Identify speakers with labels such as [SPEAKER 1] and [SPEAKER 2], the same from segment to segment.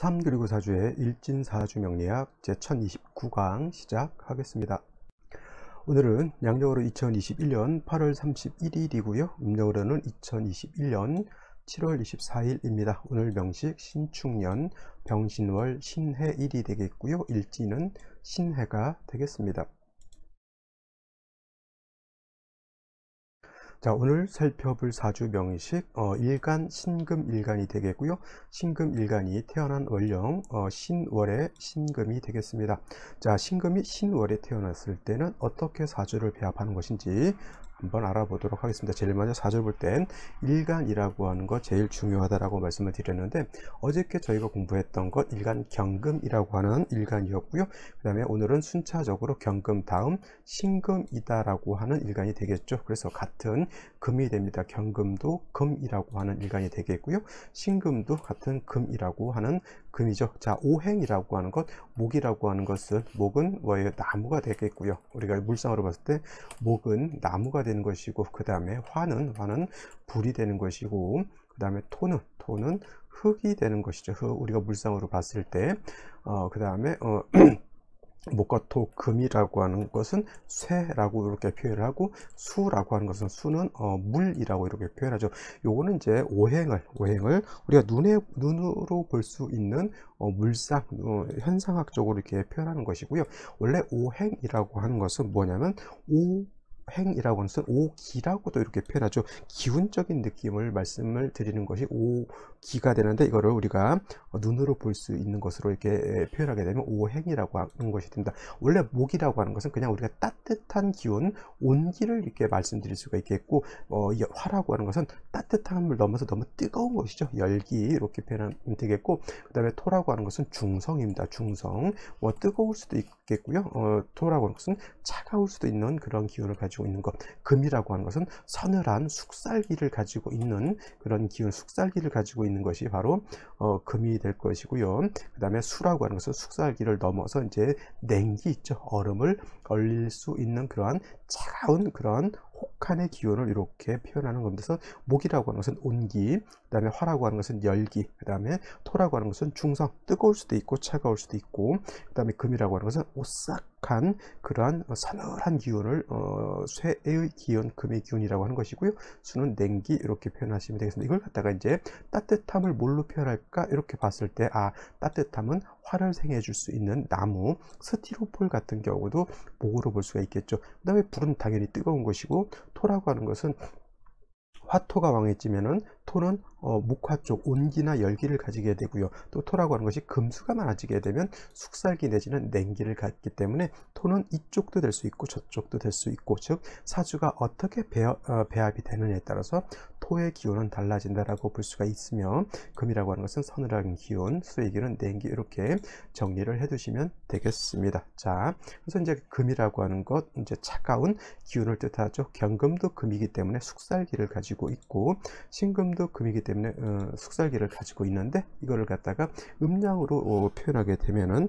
[SPEAKER 1] 3 그리고 4주의 일진사주 명리학 제1029강 시작하겠습니다. 오늘은 양력으로 2021년 8월 31일이고요. 음력으로는 2021년 7월 24일입니다. 오늘 명식 신축년 병신월 신해일이 되겠고요. 일진은 신해가 되겠습니다. 자, 오늘 살펴볼 사주 명식 일간 신금일간이 되겠고요. 신금일간이 태어난 월령 신월의 신금이 되겠습니다. 자, 신금이 신월에 태어났을 때는 어떻게 사주를 배합하는 것인지 한번 알아보도록 하겠습니다. 제일 먼저 사주를 볼 땐 일간이라고 하는 거 제일 중요하다라고 말씀을 드렸는데, 어저께 저희가 공부했던 것 일간 경금이라고 하는 일간이었고요. 그 다음에 오늘은 순차적으로 경금 다음 신금이다라고 하는 일간이 되겠죠. 그래서 같은 금이 됩니다. 경금도 금이라고 하는 일간이 되겠고요. 신금도 같은 금이라고 하는 금이죠. 자, 오행이라고 하는 것, 목이라고 하는 것은, 목은 뭐예요? 나무가 되겠고요. 우리가 물상으로 봤을 때 목은 나무가 되는 것이고, 그 다음에 화는 불이 되는 것이고, 그 다음에 토는 흙이 되는 것이죠. 우리가 물상으로 봤을 때, 그 다음에 목과 토, 금이라고 하는 것은 쇠라고 이렇게 표현을 하고, 수라고 하는 것은 수는 물이라고 이렇게 표현하죠. 요거는 이제 오행을 우리가 눈으로 볼 수 있는 물상 현상학적으로 이렇게 표현하는 것이고요. 원래 오행이라고 하는 것은 뭐냐면 행이라고 하는 것은 오기라고도 이렇게 표현하죠. 기운적인 느낌을 말씀을 드리는 것이 오기가 되는데, 이거를 우리가 눈으로 볼 수 있는 것으로 이렇게 표현하게 되면 오행이라고 하는 것이 됩니다. 원래 목이라고 하는 것은 그냥 우리가 따뜻한 기운, 온기를 이렇게 말씀드릴 수가 있겠고, 화라고 하는 것은 따뜻함을 넘어서 너무 뜨거운 것이죠. 열기 이렇게 표현하면 되겠고, 그 다음에 토라고 하는 것은 중성입니다. 중성, 뜨거울 수도 있겠고요. 토라고 하는 것은 차가울 수도 있는 그런 기운을 가지고 있는 것. 금이라고 하는 것은 서늘한 숙살기를 가지고 있는 그런 기운, 숙살기를 가지고 있는 것이 바로 금이 될 것이고요. 그 다음에 수라고 하는 것은 숙살기를 넘어서 이제 냉기 있죠. 얼음을 얼릴 수 있는 그러한 차가운 그런 혹한의 기운을 이렇게 표현하는 겁니다. 그래서 목이라고 하는 것은 온기, 그 다음에 화라고 하는 것은 열기, 그 다음에 토라고 하는 것은 중성, 뜨거울 수도 있고 차가울 수도 있고, 그 다음에 금이라고 하는 것은 오싹한 그러한 서늘한 기운을 쇠의 기운, 금의 기운이라고 하는 것이고요. 수는 냉기 이렇게 표현하시면 되겠습니다. 이걸 갖다가 이제 따뜻함을 뭘로 표현할까 이렇게 봤을 때, 따뜻함은 화를 생해 줄 수 있는 나무, 스티로폴 같은 경우도 목으로 볼 수가 있겠죠. 그 다음에 불은 당연히 뜨거운 것이고, 토라고 하는 것은 화토가 왕해지면은 토는 목화 쪽 온기나 열기를 가지게 되고요. 또 토라고 하는 것이 금수가 많아지게 되면 숙살기 내지는 냉기를 갖기 때문에 토는 이쪽도 될 수 있고 저쪽도 될 수 있고, 즉 사주가 어떻게 배합이 되느냐에 따라서 토의 기운은 달라진다라고 볼 수가 있으며, 금이라고 하는 것은 서늘한 기운, 수의 기운은 냉기, 이렇게 정리를 해두시면 되겠습니다. 자, 그래서 이제 금이라고 하는 것, 이제 차가운 기운을 뜻하죠. 경금도 금이기 때문에 숙살기를 가지고 있고, 신금도 금이기 때문에 숙살기를 가지고 있는데, 이거를 갖다가 음양으로 표현하게 되면은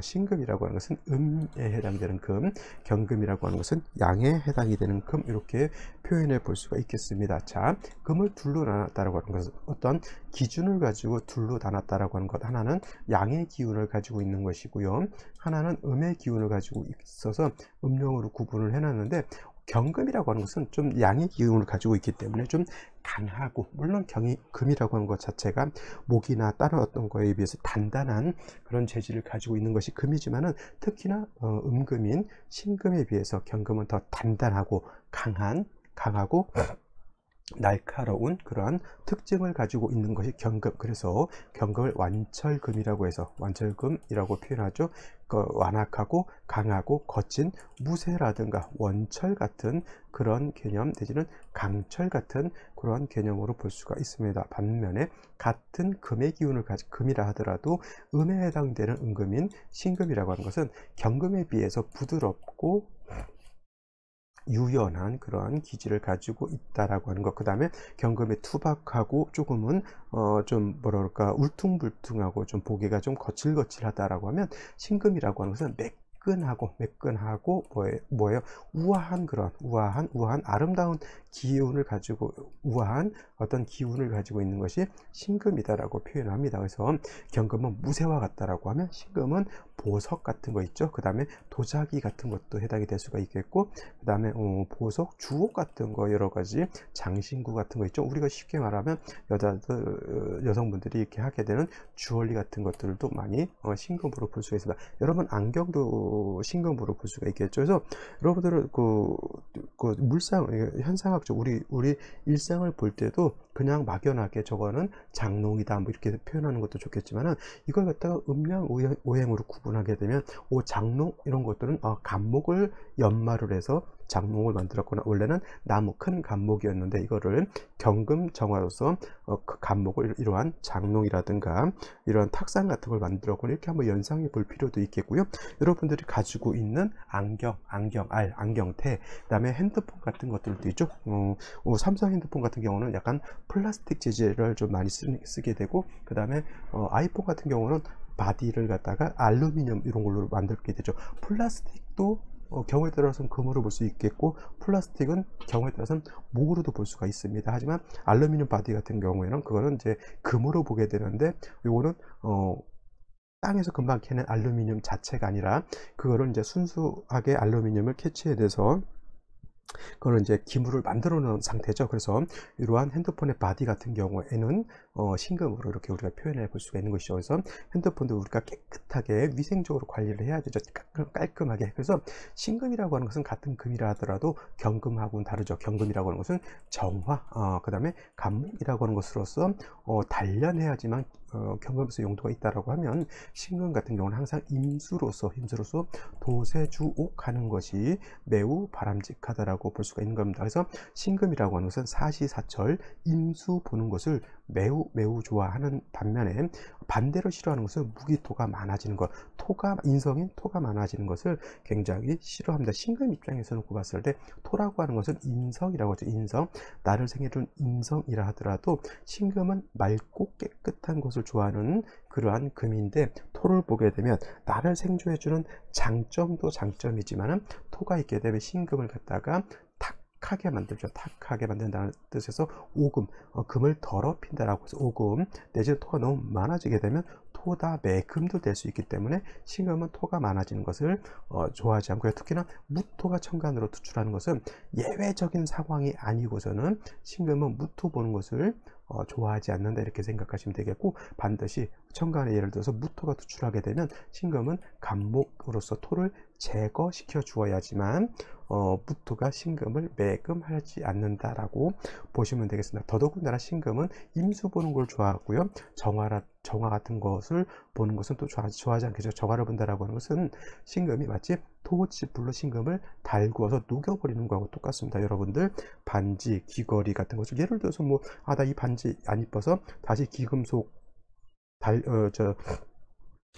[SPEAKER 1] 신금이라고 하는 것은 음에 해당되는 금, 경금이라고 하는 것은 양에 해당이 되는 금, 이렇게 표현해 볼 수가 있겠습니다. 자, 금을 둘로 나눴다라고 하는 것은 어떤 기준을 가지고 둘로 나눴다라고 하는 것, 하나는 양의 기운을 가지고 있는 것이고요, 하나는 음의 기운을 가지고 있어서 음령으로 구분을 해놨는데, 경금이라고 하는 것은 좀 양의 기운을 가지고 있기 때문에 좀 강하고, 물론 금이라고 하는 것 자체가 목이나 다른 어떤 거에 비해서 단단한 그런 재질을 가지고 있는 것이 금이지만은, 특히나 음금인 신금에 비해서 경금은 더 단단하고 강하고 날카로운 그러한 특징을 가지고 있는 것이 경금. 그래서 경금을 완철금이라고 해서 완철금이라고 표현하죠. 완악하고 강하고 거친 무쇠라든가 원철 같은 그런 개념, 내지는 강철 같은 그런 개념으로 볼 수가 있습니다. 반면에 같은 금의 기운을 가진 금이라 하더라도 음에 해당되는 음금인 신금이라고 하는 것은 경금에 비해서 부드럽고 유연한 그러한 기질을 가지고 있다라고 하는 것. 그 다음에 경금에 투박하고 조금은 좀 울퉁불퉁하고 좀 보기가 좀 거칠거칠하다라고 하면, 신금이라고 하는 것은 매끈하고 뭐예요? 우아한 그런 우아한 아름다운 기운을 가지고 우아한 어떤 기운을 가지고 있는 것이 신금이다라고 표현합니다. 그래서 경금은 무쇠와 같다라고 하면 신금은 보석 같은 거 있죠. 그 다음에 도자기 같은 것도 해당이 될 수가 있겠고, 그 다음에 보석, 주옥 같은 거 여러 가지 장신구 같은 거 있죠. 우리가 쉽게 말하면 여성분들이 이렇게 하게 되는 주얼리 같은 것들도 많이 신금으로 볼 수가 있습니다. 여러분 안경도 신금으로 볼 수가 있겠죠. 그래서 여러분들은 그 물상 현상학적 우리 일상을 볼 때도 그냥 막연하게 저거는 장롱이다 뭐 이렇게 표현하는 것도 좋겠지만은, 이걸 갖다가 음양 오행으로 구분하게 되면 장롱 이런 것들은 감목을 연마를 해서 장목을 만들었거나, 원래는 나무 큰 감목이었는데 이거를 경금 정화로서 그 감목을 이러한 장롱이라든가 이러한 탁상 같은 걸 만들었거나, 이렇게 한번 연상해 볼 필요도 있겠고요. 여러분들이 가지고 있는 안경테, 그 다음에 핸드폰 같은 것들도 있죠. 삼성 핸드폰 같은 경우는 약간 플라스틱 재질을 좀 많이 쓰게 되고, 그 다음에 아이폰 같은 경우는 바디를 갖다가 알루미늄 이런 걸로 만들게 되죠. 플라스틱도 경우에 따라서는 금으로 볼 수 있겠고, 플라스틱은 경우에 따라서는 목으로도 볼 수가 있습니다. 하지만 알루미늄 바디 같은 경우에는 그거는 이제 금으로 보게 되는데, 요거는 땅에서 금방 캐낸 알루미늄 자체가 아니라 그거를 이제 순수하게 알루미늄을 캐치해내서 그걸 이제 기물을 만들어 놓은 상태죠. 그래서 이러한 핸드폰의 바디 같은 경우에는 신금으로 이렇게 우리가 표현해 볼 수가 있는 것이죠. 그래서 핸드폰도 우리가 깨끗하게 위생적으로 관리를 해야 되죠. 깔끔하게. 그래서 신금이라고 하는 것은 같은 금이라 하더라도 경금하고는 다르죠. 경금이라고 하는 것은 정화, 그 다음에 감목이라고 하는 것으로서 단련해야지만 경금에서 용도가 있다라고 하면, 신금 같은 경우는 항상 임수로서 도세주옥하는 것이 매우 바람직하다라고 볼 수가 있는 겁니다. 그래서 신금이라고 하는 것은 사시사철 임수 보는 것을 매우 좋아하는 반면에, 반대로 싫어하는 것은 무기토가 많아지는 것, 인성인 토가 많아지는 것을 굉장히 싫어합니다. 신금 입장에서 놓고 봤을 때 토라고 하는 것은 인성이라고 하죠. 인성, 나를 생해준 인성이라 하더라도 신금은 맑고 깨끗한 것을 좋아하는 그러한 금인데, 토를 보게 되면 나를 생조해주는 장점도 장점이지만은, 토가 있게 되면 신금을 갖다가 탁하게 만들죠. 탁하게 만든다는 뜻에서 오금, 금을 더럽힌다라고 해서 오금, 내지는 토가 너무 많아지게 되면 토다 매금도 될 수 있기 때문에, 신금은 토가 많아지는 것을 좋아하지 않고요. 특히나 무토가 천간으로 투출하는 것은 예외적인 상황이 아니고서는 신금은 무토 보는 것을 좋아하지 않는다, 이렇게 생각하시면 되겠고, 반드시 천간에 예를 들어서 무토가 투출하게 되면 신금은 감목으로서 토를 제거시켜 주어야지만 무토가 신금을 매금하지 않는다라고 보시면 되겠습니다. 더더군다나 신금은 임수 보는 걸 좋아하고요. 정화 같은 것을 보는 것은 또 좋아하지 않겠죠. 정화를 본다라고 하는 것은 신금이 마치 토지불로 신금을 달구어서 녹여버리는 거하고 똑같습니다. 여러분들 반지, 귀걸이 같은 것을 예를 들어서 나 이 반지 안 이뻐서 다시 기금속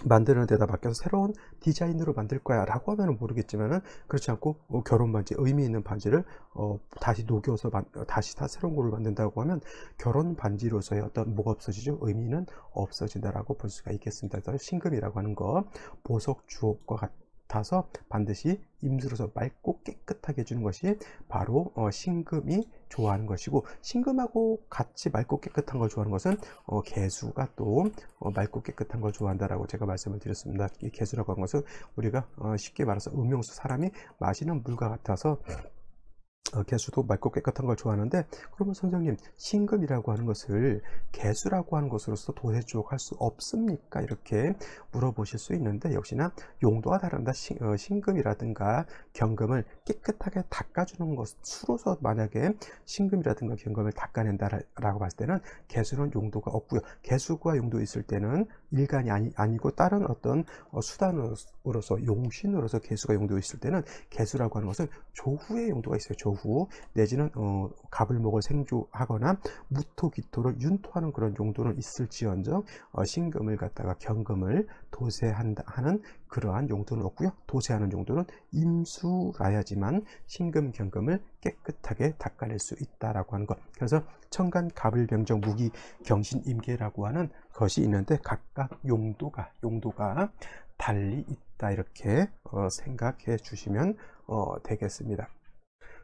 [SPEAKER 1] 만드는 데다 맡겨서 새로운 디자인으로 만들 거야 라고 하면 모르겠지만은, 그렇지 않고 결혼 반지, 의미 있는 반지를 다시 녹여서 다시 다 새로운 걸로 만든다고 하면 결혼 반지로서의 어떤 뭐가 없어지죠? 의미는 없어진다라고 볼 수가 있겠습니다. 그래서 신금이라고 하는 거 보석 주옥과 같아서 반드시 임수로서 맑고 깨끗하게 해주는 것이 바로 신금이 좋아하는 것이고, 신금하고 같이 맑고 깨끗한 걸 좋아하는 것은 개수가 또 맑고 깨끗한 걸 좋아한다라고 제가 말씀을 드렸습니다. 이 개수라고 하는 것은 우리가 쉽게 말해서 음용수, 사람이 마시는 물과 같아서 개수도 맑고 깨끗한 걸 좋아하는데, 그러면 선생님 신금이라고 하는 것을 개수라고 하는 것으로서 도세주옥 할 수 없습니까? 이렇게 물어보실 수 있는데, 역시나 용도가 다릅니다. 신금이라든가 경금을 깨끗하게 닦아주는 것으로서 만약에 신금이라든가 경금을 닦아낸다라고 봤을 때는 개수는 용도가 없고요. 개수가 용도 있을 때는 일간이 아니고 다른 어떤 수단으로서 용신으로서 개수가 용도 있을 때는, 개수라고 하는 것은 조후의 용도가 있어요. 조후 내지는 갑을목을 생조하거나 무토기토를 윤토하는 그런 용도는 있을지언정 신금을 갖다가 경금을 도세하는 그러한 용도는 없고요. 도세하는 용도는 임수라야지만 신금 경금을 깨끗하게 닦아낼 수 있다라고 하는 것. 그래서 천간 갑을병정 무기 경신임계라고 하는 것이 있는데 각각 용도가 달리 있다, 이렇게 생각해 주시면 되겠습니다.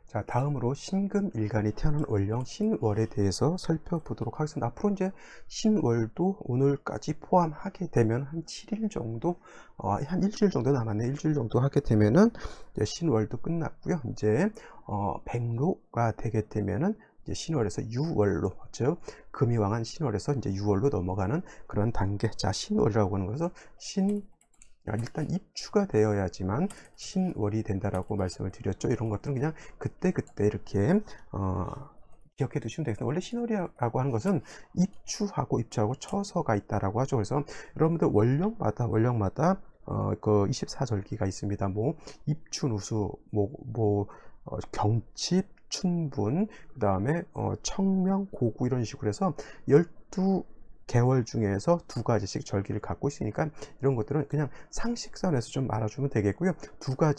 [SPEAKER 1] 자, 다음으로 신금일간이 태어난 월령 신월에 대해서 살펴보도록 하겠습니다. 앞으로 이제 신월도 오늘까지 포함하게 되면 한 7일 정도, 한 일주일 정도 남았네. 일주일 정도 하게 되면은 이제 신월도 끝났고요. 이제 백로가 되게 되면은 이제 신월에서 유월로, 즉 금이 왕한 신월에서 이제 유월로 넘어가는 그런 단계. 자, 신월이라고 하는 것은 일단 입추가 되어야지만 신월이 된다라고 말씀을 드렸죠. 이런 것들은 그냥 그때그때 이렇게 기억해 두시면 되겠습니다. 원래 신월이라고 하는 것은 입추하고 입추하고 처서가 있다라고 하죠. 그래서 여러분들 월령마다 그 24절기가 있습니다. 뭐 입추, 누수, 경칩, 춘분, 그 다음에 청명, 고구, 이런 식으로 해서 12개월 중에서 2가지씩 절기를 갖고 있으니까 이런 것들은 그냥 상식선에서 좀 알아주면 되겠고요.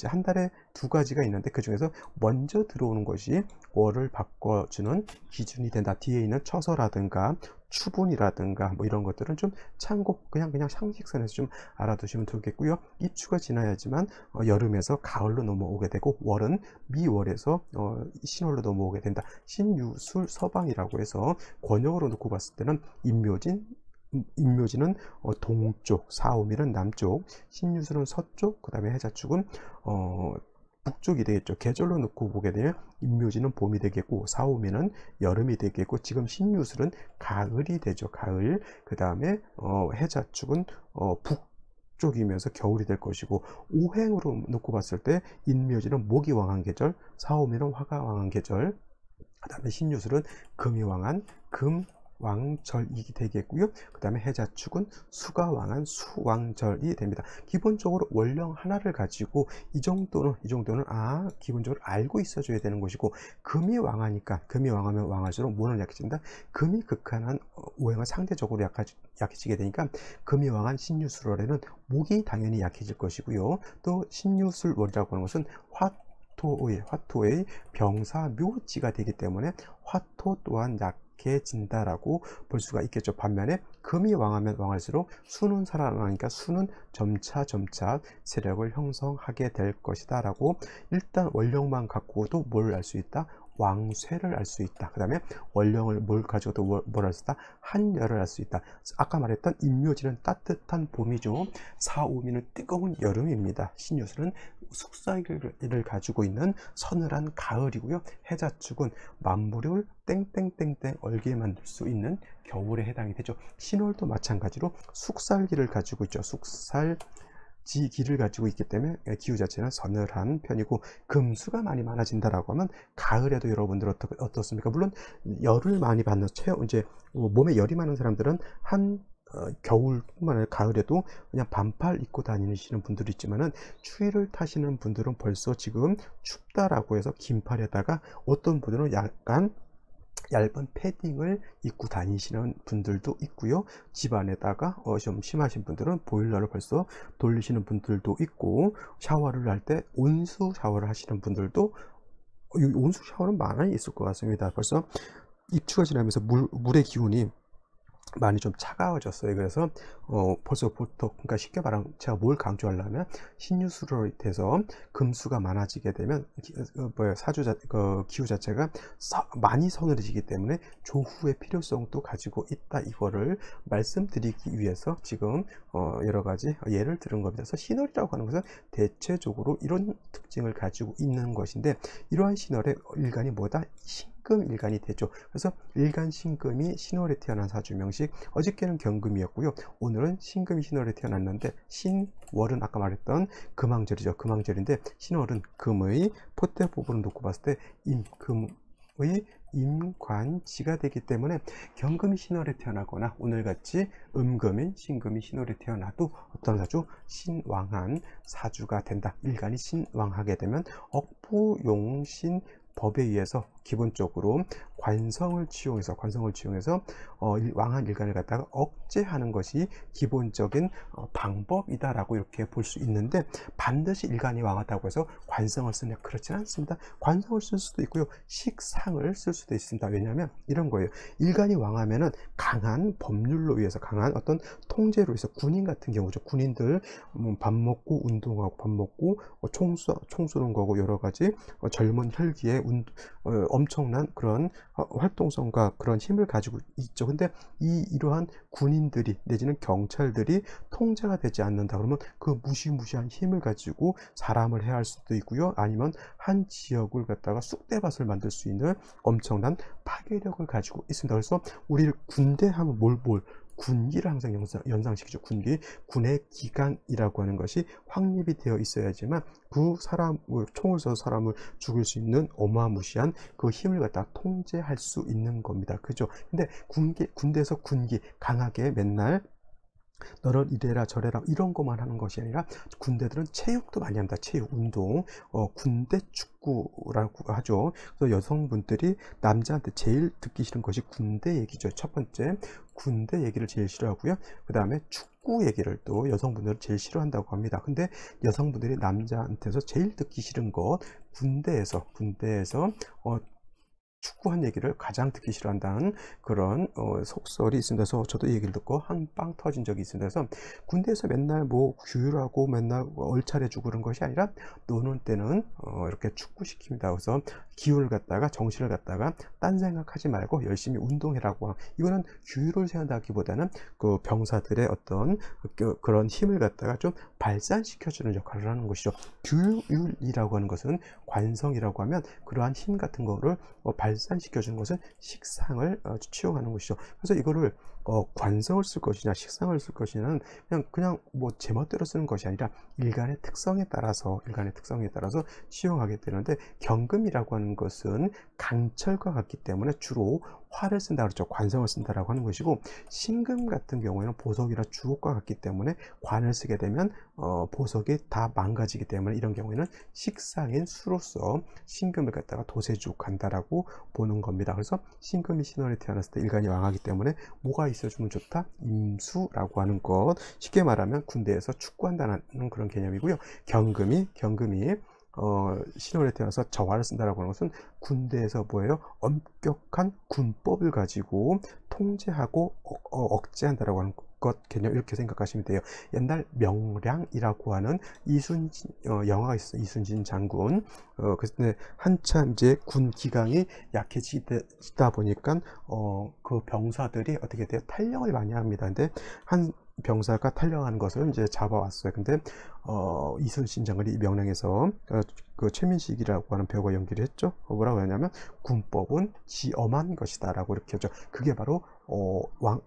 [SPEAKER 1] 한 달에 2가지가 있는데 그 중에서 먼저 들어오는 것이 월을 바꿔주는 기준이 된다. 뒤에 있는 처서라든가 추분이라든가 뭐 이런 것들은 좀 참고 그냥 상식선에서 좀 알아두시면 되겠고요. 입추가 지나야지만 여름에서 가을로 넘어오게 되고, 월은 미월에서 신월로 넘어오게 된다. 신유술 서방이라고 해서 권역으로 놓고 봤을 때는 임묘진은 동쪽, 사오미는 남쪽, 신유술은 서쪽, 그 다음에 해자축은 북쪽이 되겠죠. 계절로 놓고 보게 되면 임묘진은 봄이 되겠고, 사오미는 여름이 되겠고, 지금 신유술은 가을이 되죠. 가을. 그 다음에 해자축은 북쪽이면서 겨울이 될 것이고, 오행으로 놓고 봤을 때 인묘진은 목이 왕한 계절, 사오미는 화가 왕한 계절, 그 다음에 신유술은 금이 왕한 금왕절이 되겠고요. 그 다음에 해자축은 수가 왕한 수왕절이 됩니다. 기본적으로 월령 하나를 가지고 이 정도는 기본적으로 알고 있어줘야 되는 것이고, 금이 왕하면 왕할수록 뭐는 약해진다? 금이 극한한 오행은 상대적으로 약해지게 되니까 금이 왕한 신유술월에는 목이 당연히 약해질 것이고요. 또 신유술월이라고 하는 것은 화토의 병사묘지가 되기 때문에 화토 또한 약해진다라고 볼 수가 있겠죠. 반면에 금이 왕하면 왕할수록 수는 살아나니까 수는 점차 세력을 형성하게 될 것이다 라고, 일단 월령만 갖고도 뭘 알 수 있다? 왕쇠를 알 수 있다. 그 다음에 월령을 뭘 가지고도 뭘 알 수 있다? 한열을 알 수 있다. 아까 말했던 임묘지는 따뜻한 봄이죠. 사오미는 뜨거운 여름입니다. 신유술은 숙사일을 가지고 있는 서늘한 가을이고요. 해자축은 만물을 땡땡땡땡 얼게 만들 수 있는 겨울에 해당이 되죠. 신월도 마찬가지로 숙살기를 가지고 있죠. 숙살지기를 가지고 있기 때문에 기후 자체는 서늘한 편이고, 금수가 많이 많아진다라고 하면 가을에도 여러분들 어떻습니까? 물론 열을 많이 받는 이제 몸에 열이 많은 사람들은 겨울뿐만 아니라 가을에도 그냥 반팔 입고 다니시는 분들이 있지만은, 추위를 타시는 분들은 벌써 지금 춥다라고 해서 긴팔에다가 어떤 분들은 약간 얇은 패딩을 입고 다니시는 분들도 있고요. 집안에다가 좀 심하신 분들은 보일러를 벌써 돌리시는 분들도 있고, 샤워를 할 때 온수 샤워를 하시는 분들도, 온수 샤워는 많이 있을 것 같습니다. 벌써 입추가 지나면서 물의 기운이 많이 좀 차가워졌어요. 그래서 벌써부터, 그러니까 쉽게 말하면 제가 뭘 강조하려면, 신유술월이 돼서 금수가 많아지게 되면 기후 자체가 많이 서늘해지기 때문에 조후의 필요성도 가지고 있다, 이거를 말씀드리기 위해서 지금 여러 가지 예를 들은 겁니다. 그래서 신월이라고 하는 것은 대체적으로 이런 특징을 가지고 있는 것인데, 이러한 신월의 일간이 뭐다? 신금일간이 되죠. 그래서 일간 신금이 신월에 태어난 사주 명식, 어저께는 경금이었고요. 오늘은 신금이 신월에 태어났는데, 신월은 아까 말했던 금왕절이죠. 금왕절인데 신월은 금의 포대 부분을 놓고 봤을 때 금의 임관지가 되기 때문에 경금이 신월에 태어나거나 오늘같이 음금인 신금이 신월에 태어나도 어떤 사주? 신왕한 사주가 된다. 일간이 신왕하게 되면 억부용신 법에 의해서 기본적으로 관성을 치용해서 왕한 일간을 갖다가 억제하는 것이 기본적인 방법이다라고 이렇게 볼 수 있는데, 반드시 일간이 왕하다고 해서 관성을 쓰냐, 그렇지는 않습니다. 관성을 쓸 수도 있고요, 식상을 쓸 수도 있습니다. 왜냐하면 이런 거예요. 일간이 왕하면은 강한 법률로 의해서, 강한 어떤 통제로 해서, 군인 같은 경우죠. 군인들 밥 먹고 운동하고, 밥 먹고 총 쏘는 거고, 여러 가지 젊은 혈기에 엄청난 그런 활동성과 그런 힘을 가지고 있죠. 근데 이러한 군인들이 내지는 경찰들이 통제가 되지 않는다 그러면 그 무시무시한 힘을 가지고 사람을 해할 수도 있고요, 아니면 한 지역을 갖다가 쑥대밭을 만들 수 있는 엄청난 파괴력을 가지고 있습니다. 그래서 우리 군대 하면 뭘 군기를 항상 연상시키죠. 군기, 군의 기강이라고 하는 것이 확립이 되어 있어야지만 그 사람을, 총을 쏘서 사람을 죽일 수 있는 어마무시한 그 힘을 갖다 통제할 수 있는 겁니다. 그죠? 근데 군대에서 군기 강하게 맨날 너를 이래라 저래라 이런 것만 하는 것이 아니라, 군대들은 체육도 많이 합니다. 체육, 운동, 군대 축구라고 하죠. 그래서 여성분들이 남자한테 제일 듣기 싫은 것이 군대 얘기죠. 첫 번째, 군대 얘기를 제일 싫어하고요. 그 다음에 축구 얘기를 또 여성분들은 제일 싫어한다고 합니다. 근데 여성분들이 남자한테서 제일 듣기 싫은 것, 군대에서 축구한 얘기를 가장 듣기 싫어한다는 그런 속설이 있습니다. 그래서 저도 이 얘기를 듣고 한 빵 터진 적이 있습니다. 그래서 군대에서 맨날 뭐 규율하고 맨날 얼차려주고 그런 것이 아니라, 노는 때는 이렇게 축구시킵니다. 그래서 기운을 갖다가, 정신을 갖다가 딴 생각하지 말고 열심히 운동해라고. 이거는 규율을 세운다기보다는 그 병사들의 어떤 그런 힘을 갖다가 좀 발산시켜주는 역할을 하는 것이죠. 규율이라고 하는 것은, 관성이라고 하면 그러한 힘 같은 거를 발산시켜주는 것은 식상을 치용하는 것이죠. 그래서 이거를 관성을 쓸 것이냐 식상을 쓸 것이냐는 그냥 뭐 제멋대로 쓰는 것이 아니라 일간의 특성에 따라서 치용하게 되는데, 경금이라고 하는 것은 강철과 같기 때문에 주로 화를 쓴다 그렇죠. 관성을 쓴다라고 하는 것이고, 신금 같은 경우에는 보석이나 주옥과 같기 때문에 관을 쓰게 되면 보석이 다 망가지기 때문에, 이런 경우에는 식상인 수로서 신금을 갖다가 도세죽한다라고 보는 겁니다. 그래서 신금이 신월에 태어났을 때 일간이 왕하기 때문에 뭐가 있어주면 좋다? 임수라고 하는 것, 쉽게 말하면 군대에서 축구한다는 그런 개념이고요. 경금이 신월에 태어나서 저하를 쓴다라고 하는 것은 군대에서 뭐예요? 엄격한 군법을 가지고 통제하고 억제한다라고 하는 것 개념, 이렇게 생각하시면 돼요. 옛날 명량이라고 하는 영화가 있어요. 이순신 장군. 그때 한참 이제 군 기강이 약해지다 보니까 그 병사들이 어떻게 돼요? 탈영을 많이 합니다. 근데 한 병사가 탈영하는 것을 이제 잡아왔어요. 근데 이순신 장군이 이 명량에서 그 최민식이라고 하는 배우가 연기를 했죠. 뭐라고 하냐면, 군법은 지엄한 것이다 라고 이렇게 하죠. 그게 바로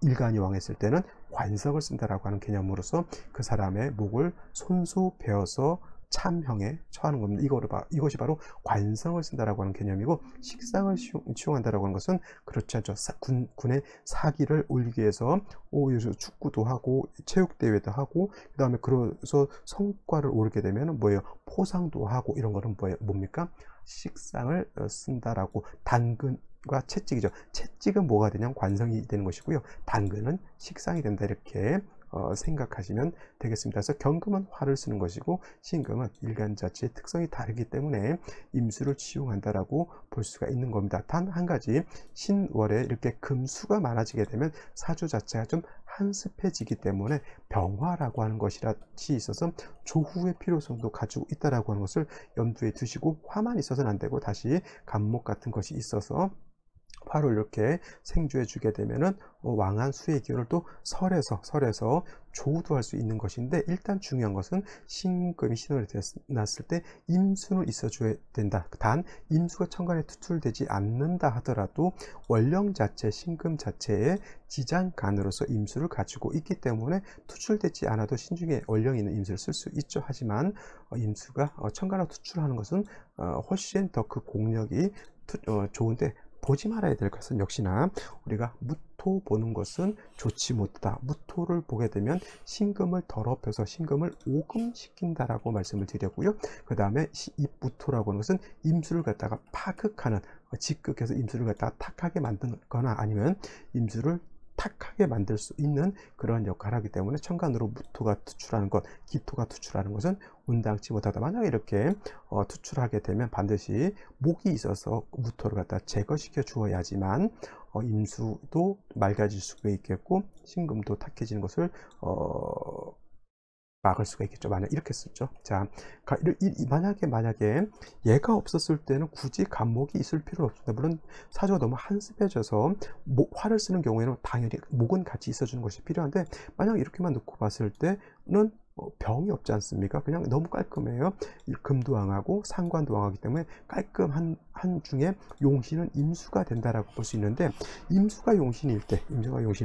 [SPEAKER 1] 일간이 왕했을 때는 관성을 쓴다라고 하는 개념으로서 그 사람의 목을 손수 베어서 참형에 처하는 겁니다. 이것이 바로 관성을 쓴다라고 하는 개념이고, 식상을 치용한다라고 하는 것은 그렇지 않죠. 군의 사기를 올리기 위해서 요즘 축구도 하고 체육대회도 하고, 그 다음에 그래서 성과를 오르게 되면 뭐예요? 포상도 하고, 이런 거는 뭡니까? 식상을 쓴다라고. 단근과 채찍이죠. 채찍은 뭐가 되냐면 관성이 되는 것이고요, 단근은 식상이 된다, 이렇게 생각하시면 되겠습니다. 그래서 경금은 화를 쓰는 것이고, 신금은 일간 자체의 특성이 다르기 때문에 임수를 치용한다라고 볼 수가 있는 겁니다. 단 한 가지, 신월에 이렇게 금수가 많아지게 되면 사주 자체가 좀 한습해지기 때문에 병화라고 하는 것이 있어서 조후의 필요성도 가지고 있다라고 하는 것을 염두에 두시고, 화만 있어서는 안 되고 다시 간목 같은 것이 있어서 화로 이렇게 생주해 주게 되면은 왕한 수의 기운을 또 설에서 조우도 할 수 있는 것인데, 일단 중요한 것은 신금이 신월에 태어났을 때 임수는 있어 줘야 된다. 단 임수가 천간에 투출되지 않는다 하더라도 원령 자체, 신금 자체의 지장간으로서 임수를 가지고 있기 때문에 투출되지 않아도 신중에 원령이 있는 임수를 쓸 수 있죠. 하지만 임수가 천간으로 투출하는 것은 훨씬 더 그 공력이 좋은데, 보지 말아야 될 것은 역시나 우리가 무토 보는 것은 좋지 못하다. 무토를 보게 되면 신금을 더럽혀서 신금을 오금시킨다라고 말씀을 드렸고요. 그 다음에 이 무토라고 하는 것은 임수를 갖다가 파극하는, 직극해서 임수를 갖다가 탁하게 만드거나 아니면 임수를 탁하게 만들 수 있는 그런 역할을 하기 때문에 천간으로 무토가 투출하는 것, 기토가 투출하는 것은 온당치 못하다. 만약에 이렇게 투출하게 되면 반드시 목이 있어서 무토를 갖다 제거시켜 주어야지만 임수도 맑아질 수가 있겠고 신금도 탁해지는 것을 막을 수가 있겠죠. 만약 이렇게 쓰죠. 자, 만약에 얘가 없었을 때는 굳이 간목이 있을 필요는 없습니다. 물론 사주가 너무 한습해져서 화를 쓰는 경우에는 당연히 목은 같이 있어주는 것이 필요한데, 만약 이렇게만 놓고 봤을 때는 병이 없지 않습니까? 그냥 너무 깔끔해요. 금도왕하고 상관도왕하기 때문에 깔끔한 한 중에 용신은 임수가 된다라고 볼 수 있는데, 임수가 용신일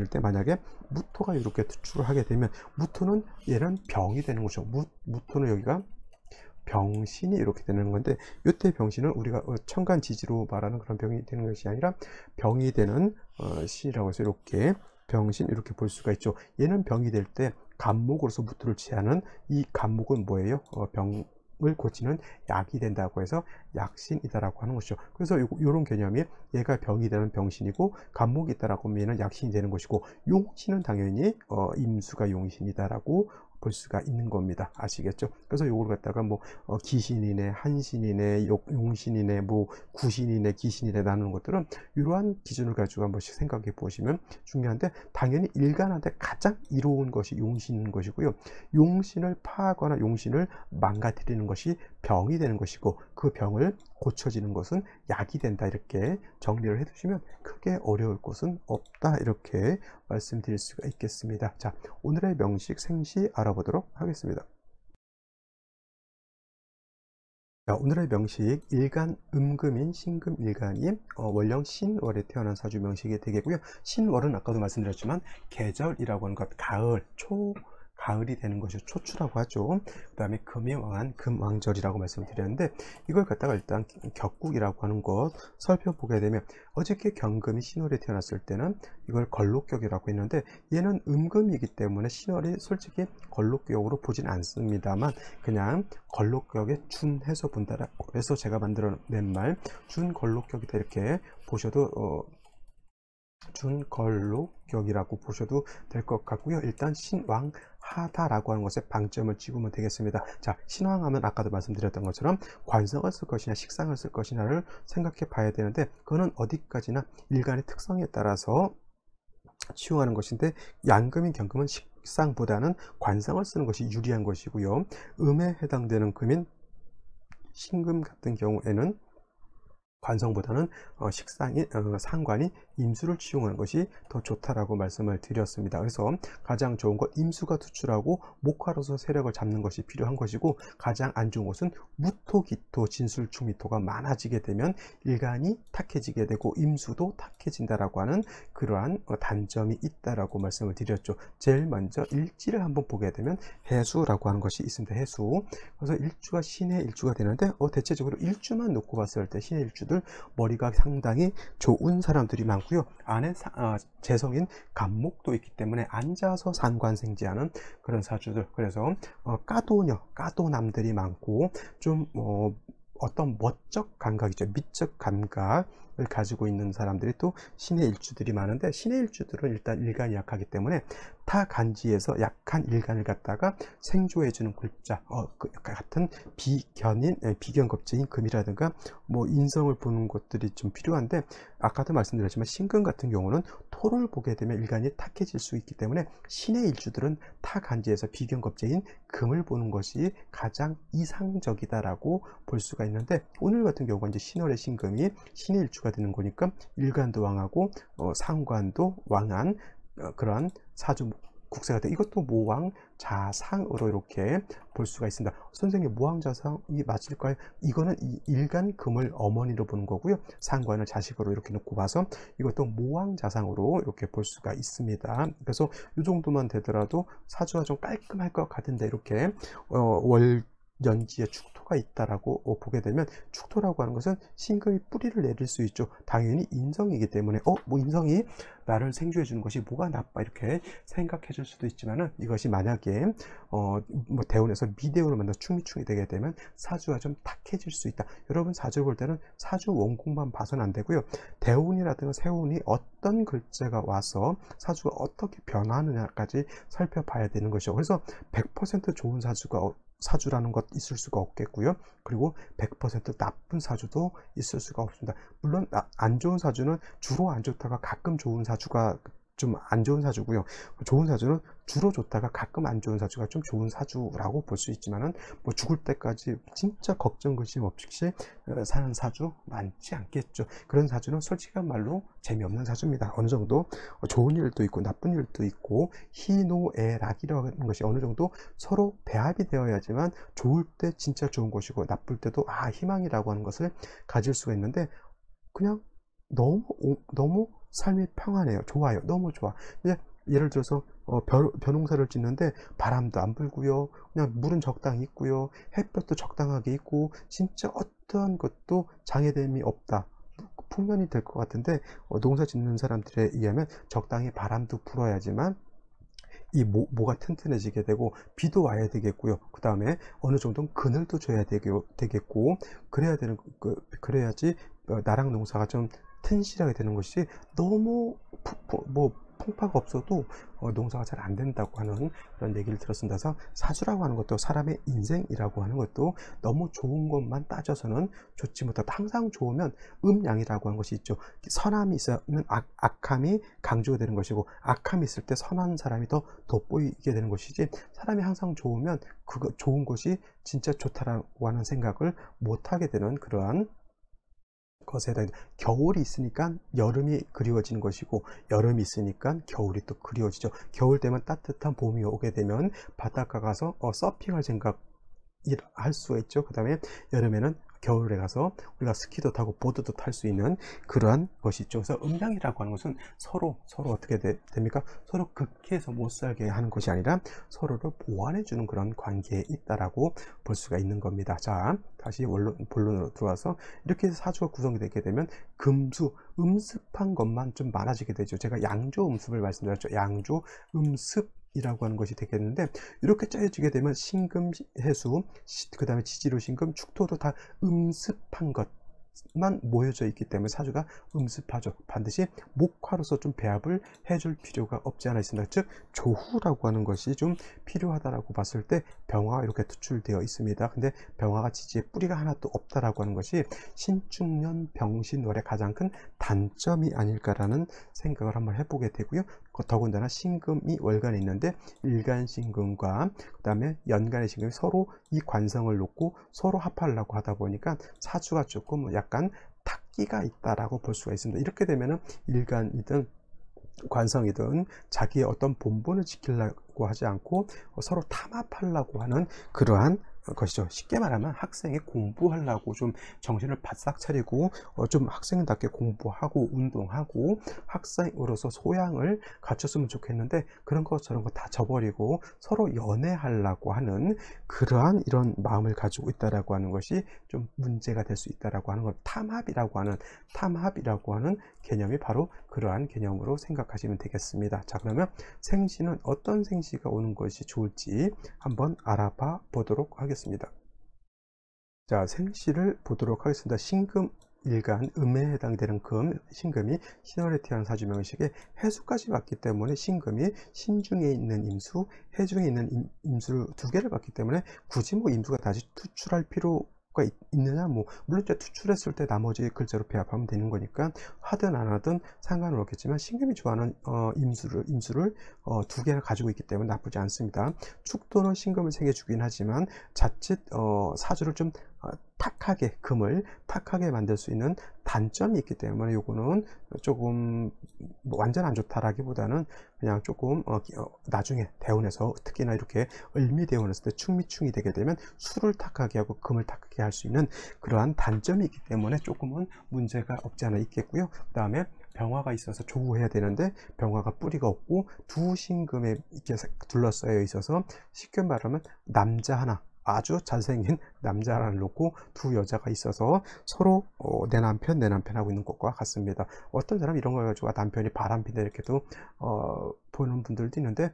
[SPEAKER 1] 때 만약에 무토가 이렇게 투출을 하게 되면 무토는 얘는 병이 되는 거죠. 무토는 여기가 병신이 이렇게 되는 건데, 이때 병신은 우리가 천간지지로 말하는 그런 병이 되는 것이 아니라 병이 되는 신이라고 해서 이렇게 병신 이렇게 볼 수가 있죠. 얘는 병이 될 때 간목으로서 무토를 취하는 이 간목은 뭐예요? 병을 고치는 약이 된다고 해서 약신이다라고 하는 것이죠. 그래서 이런 개념이 얘가 병이 되는 병신이고 간목이 있다라고 하면 얘는 약신이 되는 것이고, 용신은 당연히 임수가 용신이다라고 볼 수가 있는 겁니다. 아시겠죠? 그래서 요걸 갖다가 뭐 기신이네, 한신이네, 용신이네, 뭐 구신이네, 기신이네 나누는 것들은 이러한 기준을 가지고 한 번씩 생각해 보시면 중요한데, 당연히 일간한테 가장 이로운 것이 용신인 것이고요. 용신을 파하거나 용신을 망가뜨리는 것이 병이 되는 것이고, 그 병을 고쳐지는 것은 약이 된다. 이렇게 정리를 해 두시면 크게 어려울 것은 없다. 이렇게 말씀드릴 수가 있겠습니다. 자, 오늘의 명식 생시 알아보도록 하겠습니다. 자, 오늘의 명식 일간 음금인 신금 일간이 월령 신월에 태어난 사주 명식이 되겠고요. 신월은 아까도 말씀드렸지만 계절이라고 하는 것, 가을, 가을이 되는 것이 초추라고 하죠. 그 다음에 금의 왕한 금왕절이라고 말씀드렸는데, 이걸 갖다가 일단 격국이라고 하는 것 살펴보게 되면, 어저께 경금이 신월에 태어났을 때는 이걸 걸록격이라고 했는데, 얘는 음금이기 때문에 신월이 솔직히 걸록격으로 보진 않습니다만 그냥 걸록격에 준해서 본다라고 해서 제가 만들어낸 말 준걸록격이다 이렇게 보셔도 준걸록격이라고 보셔도 될 것 같고요. 일단 신왕하다라고 하는 것에 방점을 찍으면 되겠습니다. 자, 신왕하면 아까도 말씀드렸던 것처럼 관성을 쓸 것이냐 식상을 쓸 것이냐를 생각해 봐야 되는데, 그거는 어디까지나 일간의 특성에 따라서 치용하는 것인데, 양금인 경금은 식상보다는 관성을 쓰는 것이 유리한 것이고요. 음에 해당되는 금인 신금 같은 경우에는 관성보다는 상관이 임수를 치용하는 것이 더 좋다라고 말씀을 드렸습니다. 그래서 가장 좋은 것 임수가 투출하고 목화로서 세력을 잡는 것이 필요한 것이고, 가장 안 좋은 것은 무토, 기토, 진술, 충미토가 많아지게 되면 일간이 탁해지게 되고 임수도 탁해진다라고 하는 그러한 단점이 있다라고 말씀을 드렸죠. 제일 먼저 일지를 한번 보게 되면 해수라고 하는 것이 있습니다. 해수. 그래서 일주가 신의 일주가 되는데 대체적으로 일주만 놓고 봤을 때 신의 일주들 머리가 상당히 좋은 사람들이 많고요. 안에 재성인 간목도 있기 때문에 앉아서 상관생지하는 그런 사주들. 그래서 까도남들이 많고 좀 어떤 멋적 감각이죠. 미적 감각을 가지고 있는 사람들이 또 신의 일주들이 많은데, 신의 일주들은 일단 일간이 약하기 때문에 타 간지에서 약한 일간을 갖다가 생조해주는 글자 같은 비견겁제인 금이라든가 뭐 인성을 보는 것들이 좀 필요한데, 아까도 말씀드렸지만 신금 같은 경우는 토를 보게 되면 일간이 탁해질 수 있기 때문에 신의 일주들은 타 간지에서 비견겁제인 금을 보는 것이 가장 이상적이다라고 볼 수가 있는데, 오늘 같은 경우가 이제 신월의 신금이 신의 일주가 되는 거니까 일간도 왕하고 상관도 왕한 그러한 사주 국세가 돼. 이것도 모왕 자상으로 이렇게 볼 수가 있습니다. 선생님, 모왕 자상이 맞을까요? 이거는 일간 금을 어머니로 보는 거고요. 상관을 자식으로 이렇게 놓고 봐서 이것도 모왕 자상으로 이렇게 볼 수가 있습니다. 그래서 이 정도만 되더라도 사주가 좀 깔끔할 것 같은데, 이렇게 연지에 축토가 있다라고 보게 되면, 축토라고 하는 것은 신금이 뿌리를 내릴 수 있죠. 당연히 인성이기 때문에 뭐 인성이 나를 생주해 주는 것이 뭐가 나빠 이렇게 생각해 줄 수도 있지만은, 이것이 만약에 뭐 대운에서 미대운을 만나 충미충이 되게 되면 사주가 좀 탁해질 수 있다. 여러분 사주 볼 때는 사주 원국만 봐서는 안 되고요. 대운이라든가 세운이 어떤 글자가 와서 사주가 어떻게 변하느냐까지 살펴봐야 되는 것이죠. 그래서 100% 좋은 사주라는 것 있을 수가 없겠고요. 그리고 100% 나쁜 사주도 있을 수가 없습니다. 물론 안 좋은 사주는 주로 안 좋다가 가끔 좋은 사주가 좀 안 좋은 사주고요. 좋은 사주는 주로 좋다가 가끔 안 좋은 사주가 좀 좋은 사주라고 볼 수 있지만은, 뭐 죽을 때까지 진짜 걱정 근심 없이 사는 사주 많지 않겠죠. 그런 사주는 솔직한 말로 재미없는 사주입니다. 어느 정도 좋은 일도 있고 나쁜 일도 있고, 희노애락이라는 것이 어느 정도 서로 배합이 되어야지만 좋을 때 진짜 좋은 것이고, 나쁠 때도 희망이라고 하는 것을 가질 수가 있는데, 그냥 너무 삶이 평안해요. 좋아요. 너무 좋아. 이제 예를 들어서 벼농사를 짓는데 바람도 안 불고요. 그냥 물은 적당히 있고요. 햇볕도 적당하게 있고, 진짜 어떠한 것도 장애됨이 없다. 풍년이 될 것 같은데, 농사 짓는 사람들에 의하면 적당히 바람도 불어야지만 이 모가 튼튼해지게 되고, 비도 와야 되겠고요. 그 다음에 어느 정도는 그늘도 줘야 되겠고, 그래야지 나랑 농사가 좀 튼실하게 되는 것이, 너무 풍파가 없어도 농사가 잘 안 된다고 하는 그런 얘기를 들었습니다. 그래서 사주라고 하는 것도, 사람의 인생이라고 하는 것도 너무 좋은 것만 따져서는 좋지 못하다. 항상 좋으면 음양이라고 하는 것이 있죠. 선함이 있으면 악함이 강조가 되는 것이고, 악함이 있을 때 선한 사람이 더 돋보이게 되는 것이지, 사람이 항상 좋으면 그거 좋은 것이 진짜 좋다라고 하는 생각을 못하게 되는 그러한 것에 대해, 겨울이 있으니까 여름이 그리워지는 것이고, 여름이 있으니까 겨울이 또 그리워지죠. 겨울 되면 따뜻한 봄이 오게 되면 바닷가 가서 서핑할 생각 할 수가 있죠. 그 다음에 여름에는 겨울에 가서 우리가 스키도 타고 보드도 탈 수 있는 그러한 것이 있죠. 그래서 음양이라고 하는 것은 서로 어떻게 됩니까? 서로 극해서 못 살게 하는 것이 아니라 서로를 보완해 주는 그런 관계에 있다라고 볼 수가 있는 겁니다. 자, 다시 본론으로 들어와서, 이렇게 사주가 구성이 되게 되면 금수, 음습한 것만 좀 많아지게 되죠. 제가 양조 음습을 말씀드렸죠. 양조 음습 이라고 하는 것이 되겠는데, 이렇게 짜여지게 되면 신금, 해수, 그 다음에 지지로 신금, 축토도 다 음습한 것만 모여져 있기 때문에 사주가 음습하죠. 반드시 목화로서 좀 배합을 해줄 필요가 없지 않아 있습니다. 즉 조후라고 하는 것이 좀 필요하다라고 봤을 때 병화가 이렇게 투출되어 있습니다. 근데 병화가 지지에 뿌리가 하나도 없다라고 하는 것이 신축년 병신월의 가장 큰 단점이 아닐까라는 생각을 한번 해보게 되고요. 더군다나 신금이 월간에 있는데, 일간신금과 그 다음에 연간의 신금이 서로 이 관성을 놓고 서로 합하려고 하다 보니까 사주가 조금 약간 탁기가 있다라고 볼 수가 있습니다. 이렇게 되면은 일간이든 관성이든 자기의 어떤 본분을 지키려고 하지 않고 서로 탐합하려고 하는 그러한 것이죠. 쉽게 말하면 학생이 공부하려고 좀 정신을 바싹 차리고 좀 학생답게 공부하고 운동하고 학생으로서 소양을 갖췄으면 좋겠는데, 그런 것 저런 거 다 저버리고 서로 연애하려고 하는 그러한 이런 마음을 가지고 있다라고 하는 것이 좀 문제가 될 수 있다라고 하는 것, 탐합이라고 하는 개념이 바로 그러한 개념으로 생각하시면 되겠습니다. 자, 그러면 생시는 어떤 생시가 오는 것이 좋을지 한번 알아봐 보도록 하겠습니다. 자, 생시를 보도록 하겠습니다. 신금 일간, 음에 해당되는 신금이 신월에 태어난 사주명식에 해수까지 왔기 때문에, 신금이 신중에 있는 임수, 해중에 있는 임수를 두 개를 받기 때문에 굳이 뭐 임수가 다시 투출할 필요가 있느냐, 물론 투출했을 때 나머지 글자로 배합하면 되는 거니까 하든 안 하든 상관은 없겠지만, 신금이 좋아하는 임수를 두 개를 가지고 있기 때문에 나쁘지 않습니다. 축토는 신금을 새겨주긴 하지만 자칫 사주를 좀 금을 탁하게 만들 수 있는 단점이 있기 때문에, 요거는 조금 완전 안 좋다라기보다는 그냥 조금 나중에 대운에서, 특히나 이렇게 을미대운 했을 때 충미충이 되게 되면 수를 탁하게 하고 금을 탁하게 할 수 있는 그러한 단점이 있기 때문에 조금은 문제가 없지 않아 있겠고요. 그 다음에 병화가 있어서 조우해야 되는데, 병화가 뿌리가 없고 두 신금에 이렇게 둘러싸여 있어서, 쉽게 말하면 남자 하나, 아주 잘생긴 남자를 놓고 두 여자가 있어서 서로 내 남편 하고 있는 것과 같습니다. 어떤 사람 이런 걸 가지고 남편이 바람핀다 이렇게도 보는 분들도 있는데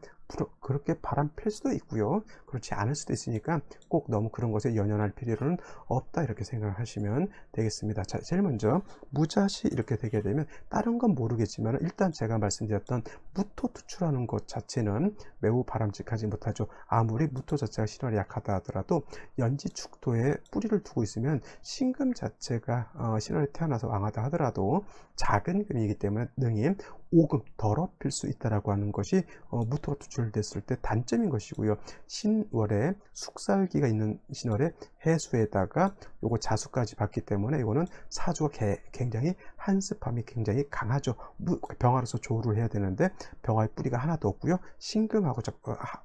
[SPEAKER 1] 그렇게 바람필 수도 있고요, 그렇지 않을 수도 있으니까 꼭 너무 그런 것에 연연할 필요는 없다 이렇게 생각하시면 되겠습니다. 자, 제일 먼저 무자시 이렇게 되게 되면 다른 건 모르겠지만 일단 제가 말씀드렸던 무토 투출하는 것 자체는 매우 바람직하지 못하죠. 아무리 무토 자체가 신월이 약하다 하더라도 연지축토에 뿌리를 두고 있으면 신금 자체가 신월에 태어나서 왕하다 하더라도 작은 금이기 때문에 능히 오금 더럽힐 수 있다라고 하는 것이 무토가 투출됐을 때 단점인 것이고요. 신월에 숙살기가 있는 신월에 해수에다가 요거 자수까지 받기 때문에 이거는 사주가 굉장히 한습함이 굉장히 강하죠. 병화로서 조우를 해야 되는데 병화의 뿌리가 하나도 없고요, 신금하고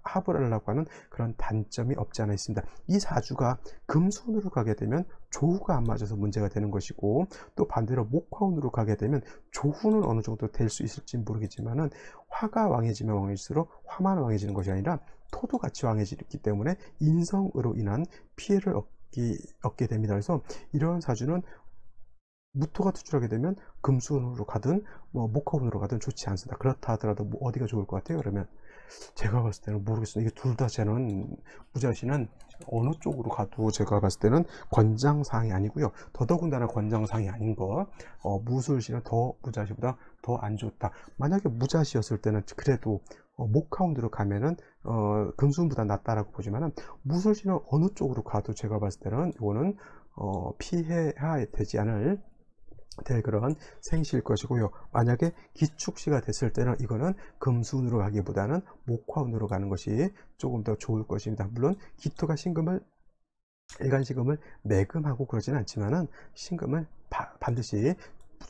[SPEAKER 1] 합을 하려고 하는 그런 단점이 없지 않아 있습니다. 이 사주가 금수운으로 가게 되면 조후가 안 맞아서 문제가 되는 것이고, 또 반대로 목화운으로 가게 되면 조후는 어느 정도 될 수 있을지 모르겠지만은 화가 왕해지면 왕해질수록 화만 왕해지는 것이 아니라 토도 같이 왕해지기 때문에 인성으로 인한 피해를 얻게 됩니다. 그래서 이러한 사주는 무토가 투출하게 되면 금수운으로 가든 목화운으로 가든 좋지 않습니다. 그렇다 하더라도 어디가 좋을 것 같아요? 그러면 제가 봤을 때는 모르겠어요. 이게 둘 다 저는 무자시는 어느 쪽으로 가도 제가 봤을 때는 권장사항이 아니고요, 더더군다나 권장사항이 아닌 거, 무술시는 더 무자시보다 더 안 좋다. 만약에 무자시였을 때는 그래도 목카운트로 가면은 금수운보다 낫다라고 보지만은 무술시는 어느 쪽으로 가도 제가 봤을 때는 이거는 피해야 되지 않을 될 그런 생시일 것이고요. 만약에 기축시가 됐을 때는 이거는 금수운으로 가기보다는 목화운으로 가는 것이 조금 더 좋을 것입니다. 물론 기토가 일간신금을 매금하고 그러진 않지만은 신금을 반드시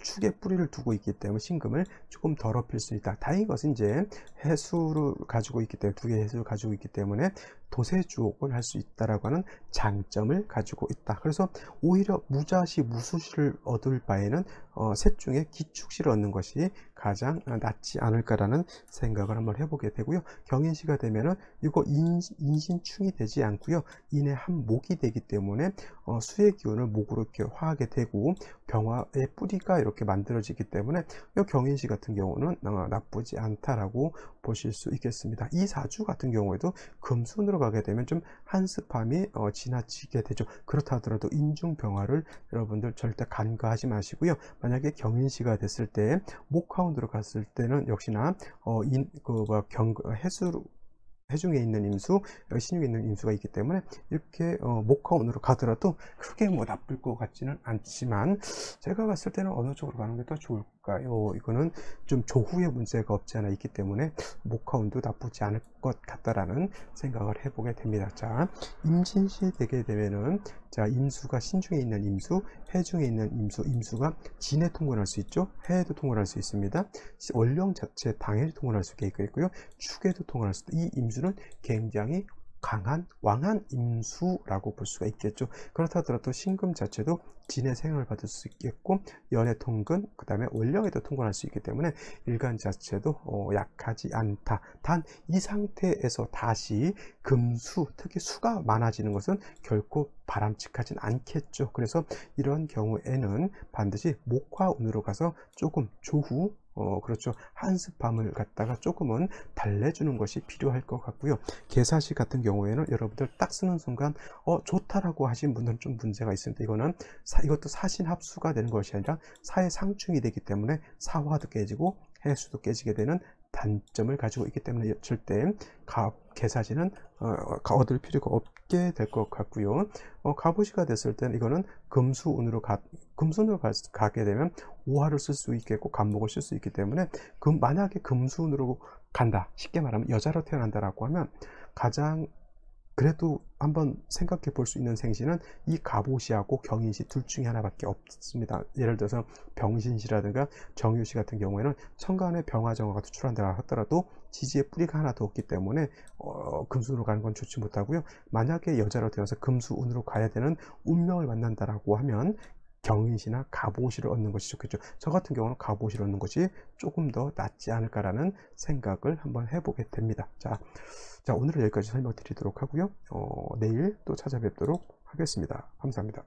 [SPEAKER 1] 축에 뿌리를 두고 있기 때문에 신금을 조금 더럽힐 수 있다. 다행인 것은 이제 해수를 가지고 있기 때문에 두 개의 해수를 가지고 있기 때문에 도세주옥을 할 수 있다라고 하는 장점을 가지고 있다. 그래서 오히려 무자시 무수시를 얻을 바에는 셋 중에 기축시를 얻는 것이 가장 낫지 않을까라는 생각을 한번 해보게 되고요. 경인시가 되면은 이거 인신충이 되지 않고요, 인의 한 목이 되기 때문에 수의 기운을 목으로 이렇게 화하게 되고 병화의 뿌리가 이렇게 만들어지기 때문에 이 경인시 같은 경우는 나쁘지 않다라고 보실 수 있겠습니다. 이 사주 같은 경우에도 금순으로 가게 되면 좀 한습함이 지나치게 되죠. 그렇다 하더라도 인중병화를 여러분들 절대 간과하지 마시고요. 만약에 경인시가 됐을 때 목화운으로 갔을 때는 역시나 해중에 있는 임수, 신유에 있는 임수가 있기 때문에 이렇게 목화운으로 가더라도 크게 나쁠 것 같지는 않지만 제가 봤을 때는 어느 쪽으로 가는 게 더 좋을까요? 이거는 좀 조후의 문제가 없지 않아 있기 때문에 목화운도 나쁘지 않을 것 같다라는 생각을 해보게 됩니다. 자, 임신시 되게 되면은 자, 임수가 신중에 있는 임수, 해중에 있는 임수가 진에 통근할 수 있죠. 해에도 통근할 수 있습니다. 월령 자체 당해를 통근할 수 있고요. 축에도 통근할 수 있다. 이 임수는 굉장히 강한 왕한 임수라고 볼 수가 있겠죠. 그렇다 하더라도 신금 자체도 진의 생을 받을 수 있겠고 연의 통근, 그 다음에 월령에도 통근할 수 있기 때문에 일간 자체도 약하지 않다. 단 이 상태에서 다시 금수, 특히 수가 많아지는 것은 결코 바람직하진 않겠죠. 그래서 이런 경우에는 반드시 목화운으로 가서 조금 조후, 그렇죠, 한습함을 갖다가 조금은 달래주는 것이 필요할 것 같고요. 계사시 같은 경우에는 여러분들 딱 쓰는 순간 좋다라고 하신 분들은 좀 문제가 있습니다. 이것도 사신합수가 되는 것이 아니라 사의 상충이 되기 때문에 사화도 깨지고 해수도 깨지게 되는 단점을 가지고 있기 때문에 절대 계사시는 얻을 필요가 없게 될 것 같고요. 갑오시가 됐을 때는 이거는 금수운으로 가게 되면 오화를 쓸 수 있겠고 간목을 쓸 수 있기 때문에 만약에 금수운으로 간다, 쉽게 말하면 여자로 태어난다라고 하면 가장 그래도 한번 생각해 볼 수 있는 생시는 이 갑오시하고 경인시 둘 중에 하나밖에 없습니다. 예를 들어서 병신시라든가 정유시 같은 경우에는 천간에 병화정화가 투출한다 하더라도 지지에 뿌리가 하나도 없기 때문에 금수운으로 가는 건 좋지 못하고요. 만약에 여자로 되어서 금수운으로 가야 되는 운명을 만난다라고 하면 경인시나 갑오시를 얻는 것이 좋겠죠. 저 같은 경우는 갑오시를 얻는 것이 조금 더 낫지 않을까라는 생각을 한번 해보게 됩니다. 자, 오늘은 여기까지 설명드리도록 하고요. 내일 또 찾아뵙도록 하겠습니다. 감사합니다.